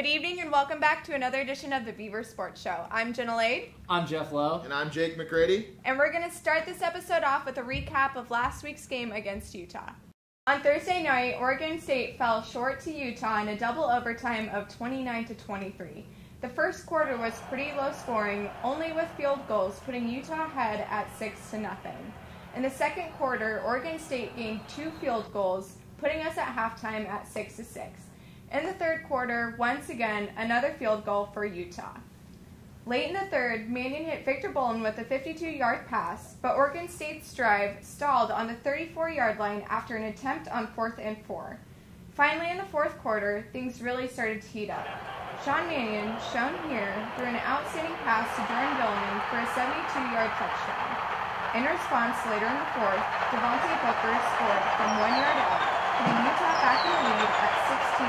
evening and welcome back to another edition of the Beaver Sports Show. I'm Jenna Lade. I'm Geoff Lowe. And I'm Jake McGrady. And we're going to start this episode off with a recap of last week's game against Utah. On Thursday night, Oregon State fell short to Utah in a double overtime of 29-23. The first quarter was pretty low scoring, only with field goals, putting Utah ahead at 6-0. In the second quarter, Oregon State gained 2 field goals, putting us at halftime at 6-6. In the third quarter, once again, another field goal for Utah. Late in the third, Mannion hit Victor Bolin with a 52-yard pass, but Oregon State's drive stalled on the 34-yard line after an attempt on 4th and 4. Finally, in the fourth quarter, things really started to heat up. Sean Mannion, shown here, threw an outstanding pass to Jordan Billman for a 72-yard touchdown. In response, later in the fourth, Devontae Booker scored from 1 yard out, putting Utah back in the lead at 16-3.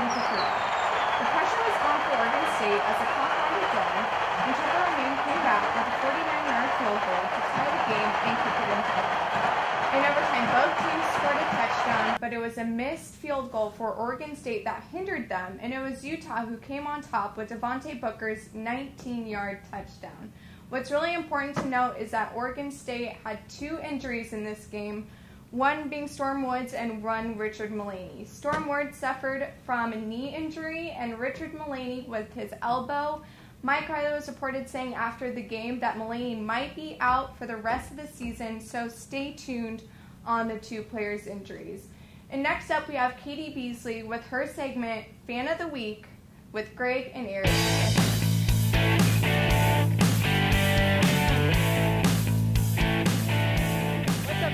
The pressure was on for Oregon State as the clock wound down, and Trevor Romaine came back with a 49-yard field goal to tie the game and keep it in overtime. In overtime, both teams scored a touchdown, but it was a missed field goal for Oregon State that hindered them, and it was Utah who came on top with Devontae Booker's 19-yard touchdown. What's really important to note is that Oregon State had 2 injuries in this game, one being Storm Woods and one Richard Mullaney. Storm Woods suffered from a knee injury, and Richard Mullaney with his elbow. Mike Riley was reported saying after the game that Mullaney might be out for the rest of the season, so stay tuned on the 2 players' injuries. And next up, we have Katie Beasley with her segment, Fan of the Week, with Greg and Eric.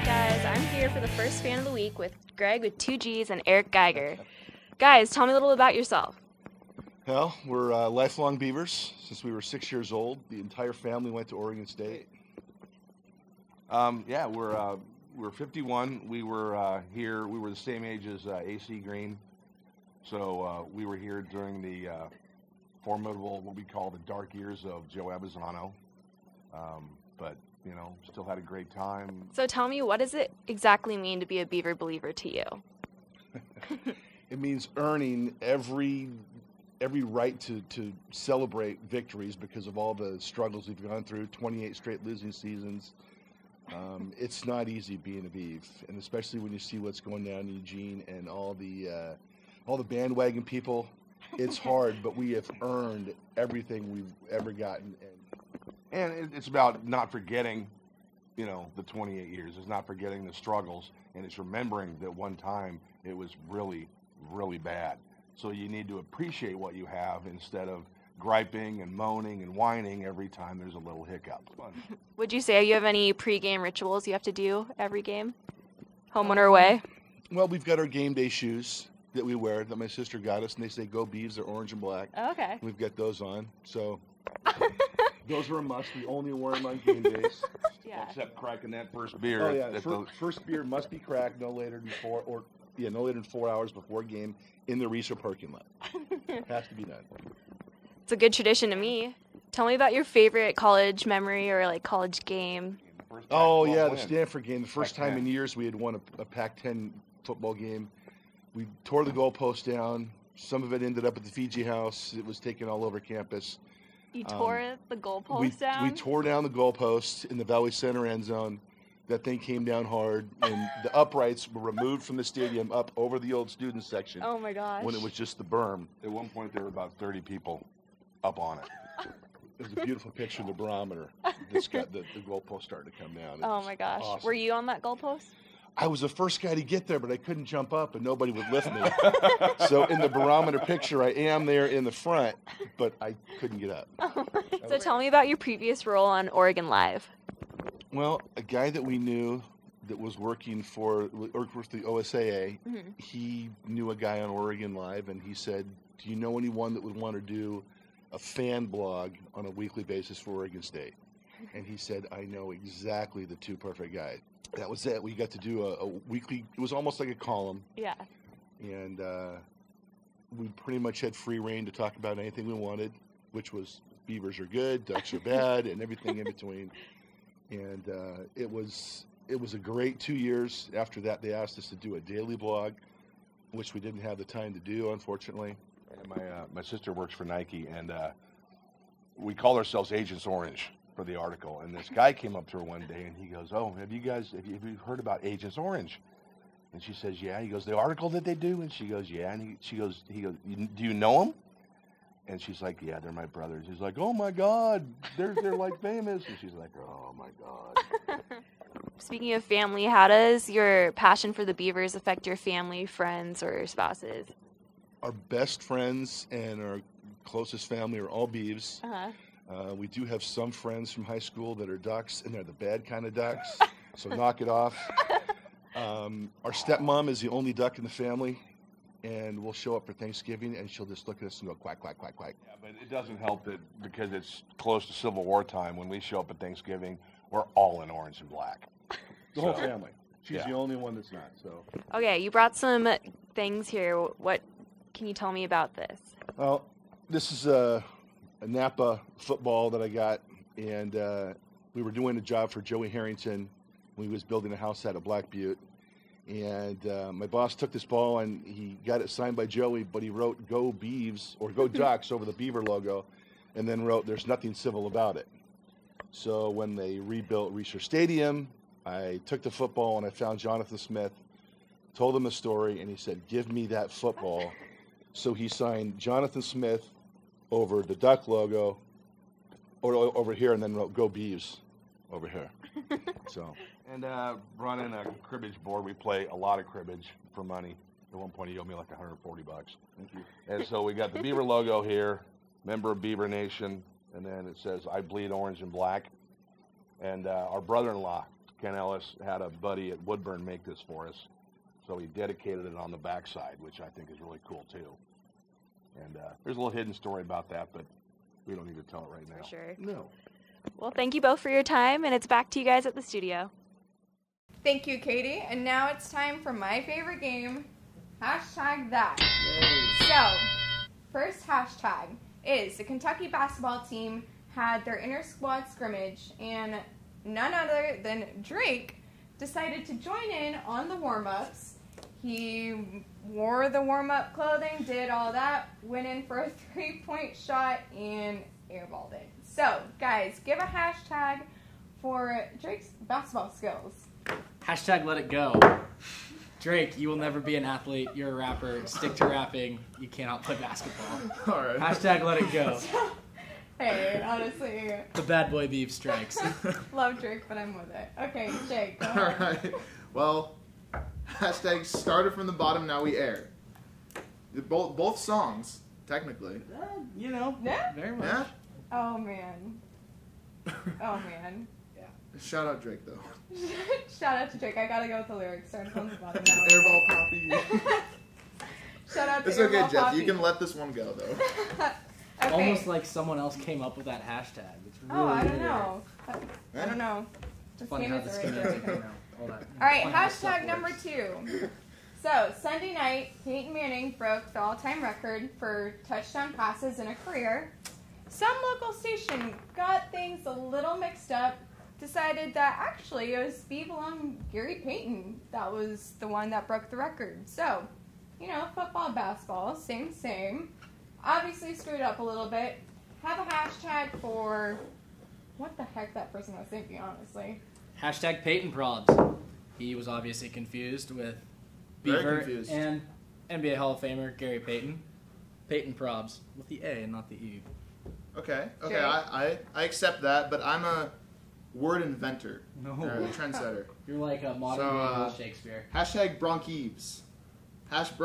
Guys, I'm here for the first Fan of the Week with Greg with 2 G's and Eric Geiger. Guys, tell me a little about yourself. Well, we're lifelong Beavers. Since we were 6 years old, the entire family went to Oregon State. We're 51. We were here. We were the same age as AC Green, so we were here during the formidable, what we call the dark years of Joe Abisano. But you know, still had a great time. So tell me, what does it exactly mean to be a Beaver believer to you? It means earning every right to celebrate victories because of all the struggles we've gone through, 28 straight losing seasons. It's not easy being a Beav, and especially when you see what's going down in Eugene and all the bandwagon people. It's hard, but we have earned everything we've ever gotten. And it's about not forgetting, you know, the 28 years. It's not forgetting the struggles, and it's remembering that one time it was really, really bad. So you need to appreciate what you have instead of griping and moaning and whining every time there's a little hiccup. Would you say you have any pregame rituals you have to do every game, home and away? Well, we've got our game day shoes that we wear that my sister got us, and they say "Go Beavs." They're orange and black. Oh, okay. We've got those on, so. Those are a must. We only wear them on game days. Yeah. Except cracking that first beer. Oh yeah, first beer must be cracked no later than 4 hours before game in the Reeser parking lot. Has to be done. It's a good tradition to me. Tell me about your favorite college memory or like college game. Oh yeah, the Stanford game. The first time in years we had won a Pac-10 football game. We tore the goalpost down. Some of it ended up at the Fiji House. It was taken all over campus. You tore the goalpost down? We tore down the goalpost in the Valley Center end zone. That thing came down hard, and the uprights were removed from the stadium up over the old student section. Oh, my gosh. When it was just the berm. At one point, there were about 30 people up on it. It was a beautiful picture of the barometer. This got the goalpost starting to come down. Oh, my gosh. Awesome. Were you on that goalpost? I was the first guy to get there, but I couldn't jump up, and nobody would lift me. So in the barometer picture, I am there in the front, but I couldn't get up. So tell me about your previous role on Oregon Live. Well, a guy that we knew that was working for the OSAA, he knew a guy on Oregon Live, and he said, do you know anyone that would want to do a fan blog on a weekly basis for Oregon State? And he said, I know exactly the 2 perfect guys. That was it. We got to do a weekly, it was almost like a column. Yeah. And we pretty much had free reign to talk about anything we wanted, which was Beavers are good, Ducks are bad, and everything in between. And it was a great 2 years. After that, they asked us to do a daily blog, which we didn't have the time to do, unfortunately. And my sister works for Nike, and we call ourselves Agents Orange for the article. And this guy came up to her one day, and he goes, "Oh, have you heard about Agents Orange?" And she says, "Yeah." He goes, "The article that they do?" And she goes, "Yeah." And he goes, "Do you know them?" And she's like, "Yeah, they're my brothers." He's like, "Oh my God, they're like famous." And she's like, "Oh my God." Speaking of family, how does your passion for the Beavers affect your family, friends, or spouses? Our best friends and our closest family are all Beavs. Uh-huh. We do have some friends from high school that are Ducks, and they're the bad kind of Ducks, so knock it off. Our stepmom is the only Duck in the family, and we'll show up for Thanksgiving, and she'll just look at us and go, quack, quack, quack, quack. Yeah, but it doesn't help that because it's close to Civil War time, when we show up at Thanksgiving, we're all in orange and black. The whole family. She's Yeah. the only one that's not, so. Okay, you brought some things here. What can you tell me about this? Well, this is a Napa football that I got, and we were doing a job for Joey Harrington when he was building a house out of Black Butte. And my boss took this ball, and he got it signed by Joey, but he wrote "Go Beavs" or "Go Ducks" over the Beaver logo, and then wrote "There's nothing civil about it." So when they rebuilt Research Stadium, I took the football and I found Jonathan Smith, told him the story, and he said, "Give me that football." So he signed Jonathan Smith over the Duck logo or over here, and then wrote "Go Beavs" over here. So. And running a cribbage board, we play a lot of cribbage for money. At one point, he owed me like $140. Thank you. And so we got the Beaver logo here, member of Beaver Nation, and then it says, "I bleed orange and black." And our brother-in-law, Ken Ellis, had a buddy at Woodburn make this for us. So he dedicated it on the backside, which I think is really cool, too. And there's a little hidden story about that, but we don't need to tell it right now. For sure. No. Well, thank you both for your time, and it's back to you guys at the studio. Thank you, Katie. And now it's time for my favorite game, hashtag that. So, first hashtag is the Kentucky basketball team had their inter-squad scrimmage, and none other than Drake decided to join in on the warm-ups. He wore the warm-up clothing, did all that, went in for a three-point shot, and airballed it. So, guys, give a hashtag for Drake's basketball skills. Hashtag let it go. Drake, you will never be an athlete. You're a rapper. Stick to rapping. You cannot play basketball. All right. Hashtag let it go. Hey, honestly, The bad boy beef strikes. love Drake, but I'm with it. Okay, Jake, go All ahead. right. Well, hashtag started from the bottom, now we air. Both songs, technically. You know, Yeah? very much. Yeah? Oh, man. Oh, man. Shout out Drake, though. Shout out to Drake. I gotta go with the lyrics. Starting from the bottom now. Airball Poppy. Shout out to It's okay, Airball Jeff. Poppy. You can let this one go, though. Okay. Almost like someone else came up with that hashtag. It's really Oh, I don't weird. know. I don't know. Just Funny name how it this right came there. out, you know, all that. All right, Funny how stuff hashtag number works. 2. So, Sunday night, Peyton Manning broke the all-time record for touchdown passes in a career. Some local station got things a little mixed up, decided that actually it was Beaver Gary Payton that was the one that broke the record. So, you know, football, basketball, same. Obviously screwed up a little bit. Have a hashtag for what the heck that person was thinking, honestly. Hashtag Peyton Probs. He was obviously confused with Very Beaver confused. and NBA Hall of Famer Gary Payton. Peyton Probs with the A and not the E. Okay, Okay. I accept that, but I'm a word inventor. No. Or a trendsetter. You're like a modern So, day Shakespeare. Hashtag Broncheves. Half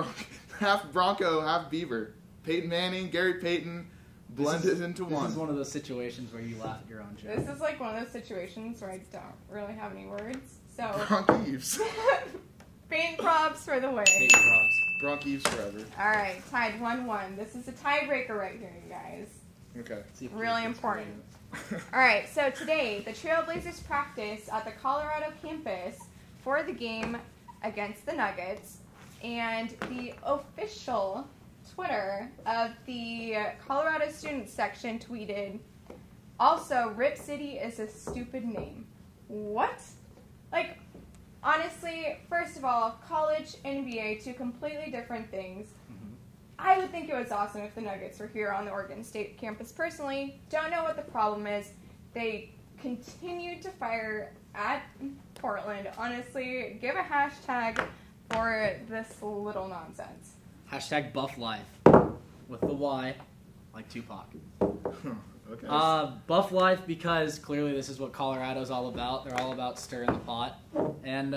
Bronco, half Beaver. Peyton Manning, Gary Payton, blended into This one. is one of those situations where you laugh at your own joke. This is like one of those situations where I don't really have any words. So, Broncheves. faint props for the win. Peyton Probs. Broncheves forever. All right, tied 1-1. This is a tiebreaker right here, you guys. Okay. See if Really Peyton's important. creative. All right, so today the Trailblazers practice at the Colorado campus for the game against the Nuggets, and the official Twitter of the Colorado student section tweeted, also, Rip City is a stupid name. What? Like, honestly, first of all, college, NBA, two completely different things. Mhm. I would think it was awesome if the Nuggets were here on the Oregon State campus. Personally, don't know what the problem is. They continued to fire at Portland. Honestly, give a hashtag for this little nonsense. Hashtag Buff Life with the Y, like Tupac. Okay. Buff Life because clearly this is what Colorado's all about. They're all about stirring the pot. And,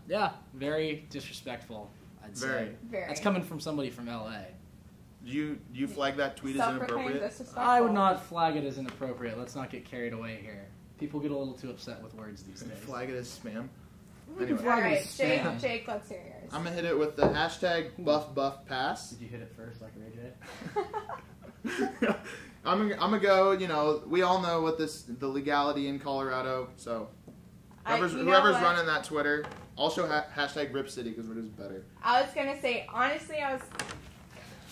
yeah, very disrespectful, I'd say. Very. That's coming from somebody from L.A. Do you flag that tweet as Self-proclaimed inappropriate? disrespectful. I would not flag it as inappropriate. Let's not get carried away here. People get a little too upset with words these days. Flag it as spam. We can Anyway. flag it Alright, as spam. Jake, let's hear yours. I'm gonna hit it with the hashtag #BuffBuffPass. Did you hit it first like Ray J? I'm gonna go. You know, we all know what the legality in Colorado. So whoever's you know what? running that Twitter, also hashtag Rip City because we're just better. I was going to say, honestly, I was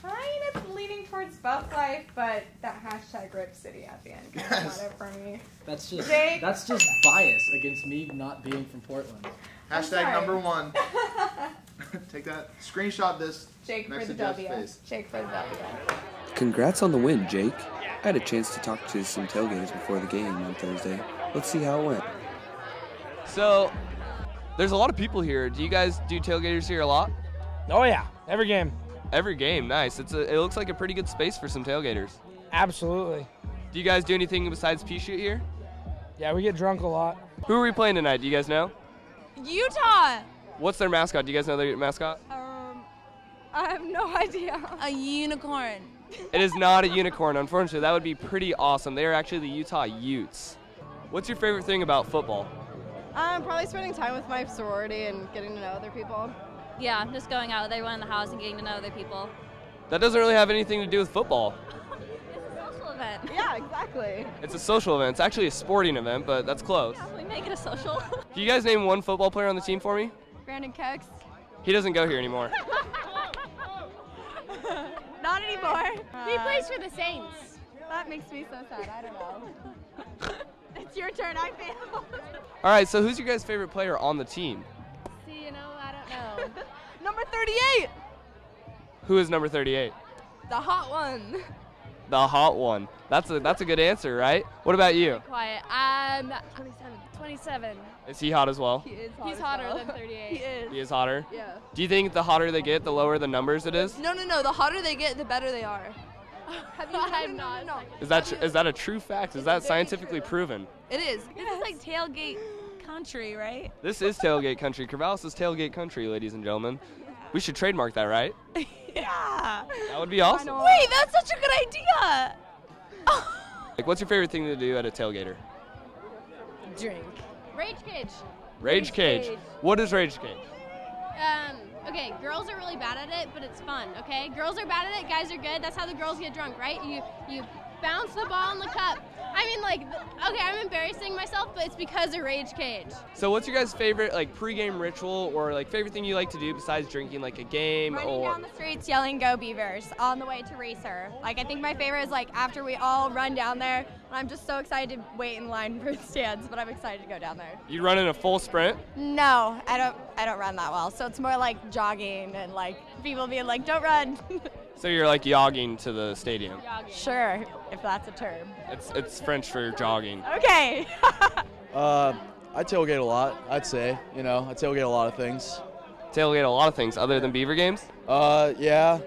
kind of leaning towards Buff Life, but that hashtag Rip City at the end kind of Yes. got it for me. That's just Jake? bias against me not being from Portland. Hashtag sorry. #1. Take that. Screenshot this. Jake Next for the to Jeff's W. face. Jake for the W. Congrats on the win, Jake. I had a chance to talk to some tailgaters before the game on Thursday. Let's see how it went. So, there's a lot of people here. Do you guys do tailgaters here a lot? Oh yeah, every game. Every game, nice. It looks like a pretty good space for some tailgaters. Absolutely. Do you guys do anything besides pea shoot here? Yeah, we get drunk a lot. Who are we playing tonight? Do you guys know? Utah. What's their mascot? Do you guys know their mascot? I have no idea. A unicorn. It is not a unicorn, unfortunately. That would be pretty awesome. They are actually the Utah Utes. What's your favorite thing about football? Probably spending time with my sorority and getting to know other people. Yeah, just going out with everyone in the house and getting to know other people. That doesn't really have anything to do with football. It's a social event. Yeah, exactly. It's a social event. It's actually a sporting event, but that's close. Yeah, we make it a social. Do you guys name one football player on the team for me? Brandon Cooks. He doesn't go here anymore. Not anymore. He plays for the Saints. That makes me so sad. I don't know. It's your turn. I failed. All right, so who's your guys' favorite player on the team? See, I don't know. Number 38. Who is number 38? The hot one. The hot one. That's a good answer, right? What about you? Quiet. 27. Is he hot as well? He is hot. He's as hotter well. than 38. He is. He is hotter? Yeah. Do you think the hotter they get, the lower the numbers it is? No. The hotter they get, the better they are. Have you I'm not. No. Is that a true fact? Is that scientifically proven? It is. This is like tailgate country, right? This is tailgate country. Corvallis is tailgate country, ladies and gentlemen. We should trademark that, right? Yeah. That would be awesome. Wait, that's such a good idea. Like, what's your favorite thing to do at a tailgater? Drink. Rage cage. Rage cage. What is rage cage? Okay, girls are really bad at it, but it's fun, okay? Girls are bad at it, guys are good. That's how the girls get drunk, right? You bounce the ball in the cup. I mean, like, okay, I'm embarrassing myself, but it's because of rage cage. So what's your guys' favorite, like, pregame ritual or, like, favorite thing you like to do besides drinking, like, a game Running or... down the streets yelling "Go Beavers" on the way to Racer. Like, I think my favorite is like after we all run down there, and I'm just so excited to wait in line for the stands, but I'm excited to go down there. You run in a full sprint? No, I don't run that well. So it's more like jogging and like people being like, "Don't run." So you're, like, yogging to the stadium? Sure, if that's a term. It's French for jogging. Okay. I tailgate a lot, I'd say. I tailgate a lot of things. Tailgate a lot of things other than Beaver games? Yeah,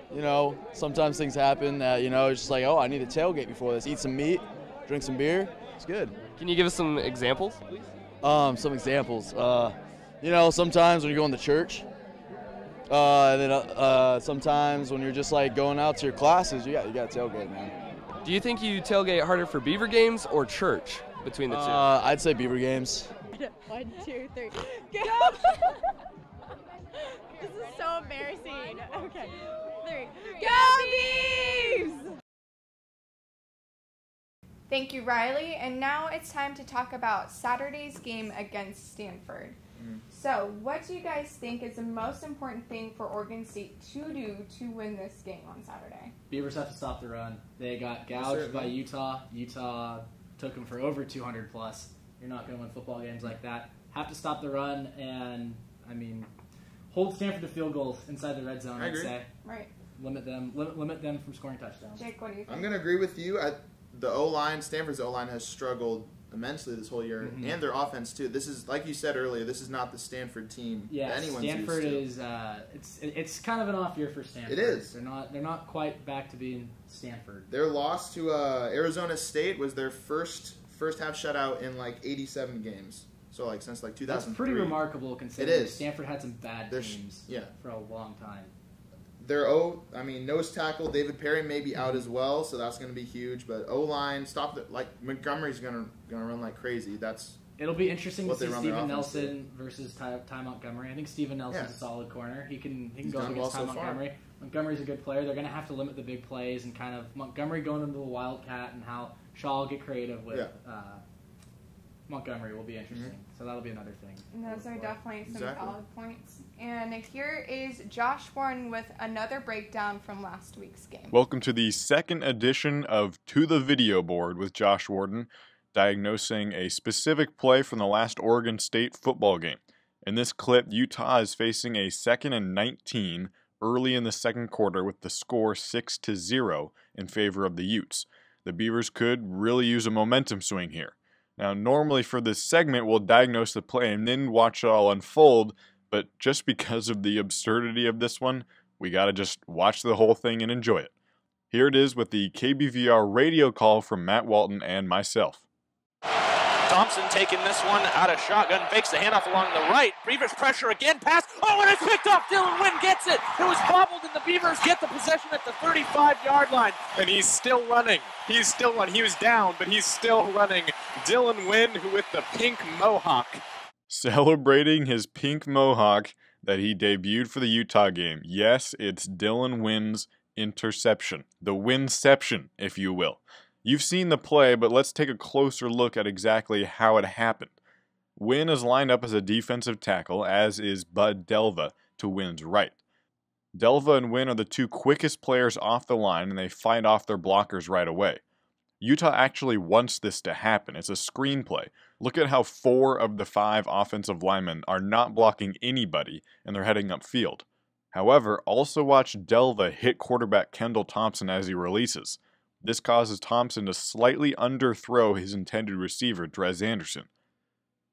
sometimes things happen that, it's just like, oh, I need to tailgate before this. Eat some meat, drink some beer. It's good. Can you give us some examples, please? Some examples. Sometimes when you're going to church, and then sometimes when you're just like going out to your classes, you got to tailgate, man. Do you think you tailgate harder for Beaver games or church between the two? I'd say Beaver games. 1, 2, 3. Go! This is so embarrassing. Okay. 3. Go Beavs! Thank you, Riley. And now it's time to talk about Saturday's game against Stanford. So, what do you guys think is the most important thing for Oregon State to do to win this game on Saturday? Beavers have to stop the run. They got gouged by Utah. Utah took them for over 200 plus. You're not going to win football games like that. Have to stop the run and, hold Stanford to field goals inside the red zone, I'd say. Right. limit them from scoring touchdowns. Jake, what do you think? I'm going to agree with you. The O-line, Stanford's O-line has struggled immensely this whole year, and their offense too. This is, like you said earlier, this is not the Stanford team that anyone's Stanford used to. It's kind of an off year for Stanford. It is. They're not quite back to being Stanford. Their loss to Arizona State was their first half shutout in like 87 games. So like since like 2003. That's pretty remarkable considering it is. Stanford had some bad teams for a long time. Their nose tackle David Perry may be out as well, so that's going to be huge. But O-line, Montgomery's going to run like crazy. It'll be interesting to see Steven Nelson versus Ty Montgomery. I think Steven Nelson's a solid corner. He can go up against Ty Montgomery. Montgomery's a good player. They're going to have to limit the big plays and kind of Montgomery going into the Wildcat and how Shaw will get creative with Montgomery will be interesting. So that'll be another thing. And those are definitely some valid points. And here is Josh Warren with another breakdown from last week's game. Welcome to the second edition of To the Video Board with Josh Warden, diagnosing a specific play from the last Oregon State football game. In this clip, Utah is facing a 2nd and 19 early in the second quarter with the score 6-0 in favor of the Utes. The Beavers could really use a momentum swing here. Now, normally for this segment, we'll diagnose the play and then watch it all unfold, but just because of the absurdity of this one, we gotta just watch the whole thing and enjoy it. Here it is with the KBVR radio call from Matt Walton and myself. Thompson taking this one out of shotgun, fakes the handoff along the right. Beavers pressure again, pass. Oh, and it's picked off. Dylan Wynn gets it. It was bobbled, and the Beavers get the possession at the 35-yard line. And he's still running. He was down, but he's still running. Dylan Wynn, who with the pink mohawk. Celebrating his pink mohawk that he debuted for the Utah game. Yes, it's Dylan Wynn's interception. The Wynnception, if you will. You've seen the play, but let's take a closer look at exactly how it happened. Wynn is lined up as a defensive tackle, as is Bud Delva to Wynn's right. Delva and Wynn are the two quickest players off the line, and they fight off their blockers right away. Utah actually wants this to happen. It's a screenplay. Look at how 4 of the 5 offensive linemen are not blocking anybody, and they're heading upfield. However, also watch Delva hit quarterback Kendall Thompson as he releases. This causes Thompson to slightly underthrow his intended receiver, Drez Anderson.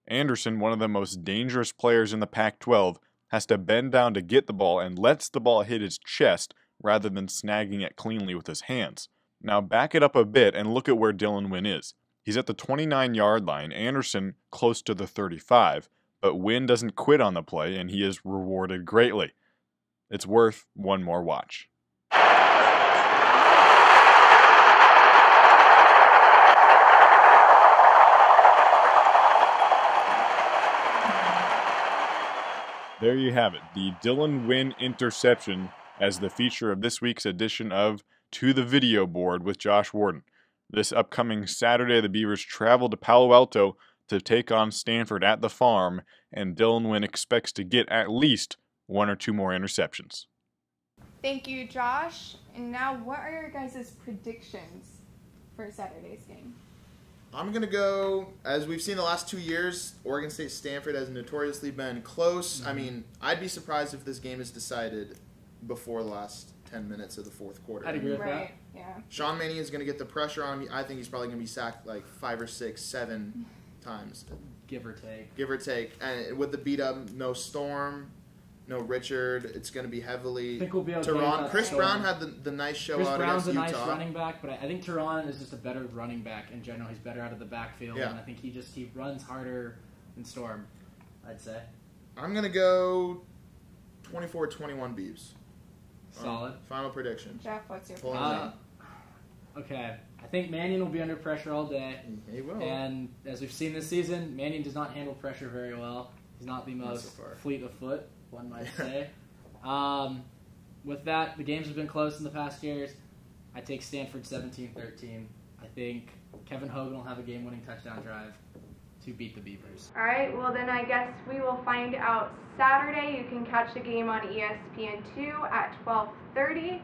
Anderson, one of the most dangerous players in the Pac-12, has to bend down to get the ball and lets the ball hit his chest rather than snagging it cleanly with his hands. Now back it up a bit and look at where Dylan Wynn is. He's at the 29-yard line, Anderson close to the 35, but Wynn doesn't quit on the play and he is rewarded greatly. It's worth one more watch. There you have it, the Dylan Wynn interception as the feature of this week's edition of To the Video Board with Josh Warden. This upcoming Saturday, the Beavers travel to Palo Alto to take on Stanford at the Farm, and Dylan Wynn expects to get at least 1 or 2 more interceptions. Thank you, Josh. And now, what are your guys' predictions for Saturday's game? I'm going to go, as we've seen the last 2 years, Oregon State Stanford has notoriously been close. I mean, I'd be surprised if this game is decided before the last 10 minutes of the fourth quarter. I'd agree with that. Yeah. Sean Mannion is going to get the pressure on me. I think he's probably going to be sacked like 5 or 6, 7 times. Give or take. Give or take. And with the beat up, no Storm, no Richard. It's going to be heavily. I think we'll be okay. Chris Brown had the nice show out against Utah. Chris Brown's a nice running back, but I think Tehran is just a better running back in general. He's better out of the backfield, and I think he runs harder than Storm, I'd say. I'm going to go 24-21 Beavs. Solid. Final prediction. Geoff, what's your prediction? Okay. I think Mannion will be under pressure all day. He will. And as we've seen this season, Mannion does not handle pressure very well. He's not the most fleet of foot, one might say. With that, the games have been close in the past years. I take Stanford 17-13. I think Kevin Hogan will have a game-winning touchdown drive to beat the Beavers. All right, well then I guess we will find out Saturday. You can catch the game on ESPN2 at 12:30.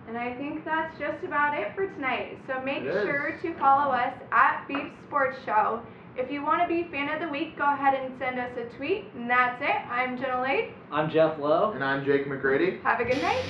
And I think that's just about it for tonight. So make sure to follow us at Beef Sports Show. If you want to be Fan of the Week, go ahead and send us a tweet. And that's it. I'm Jenna Lade. I'm Jeff Lowe. And I'm Jake McGrady. Have a good night.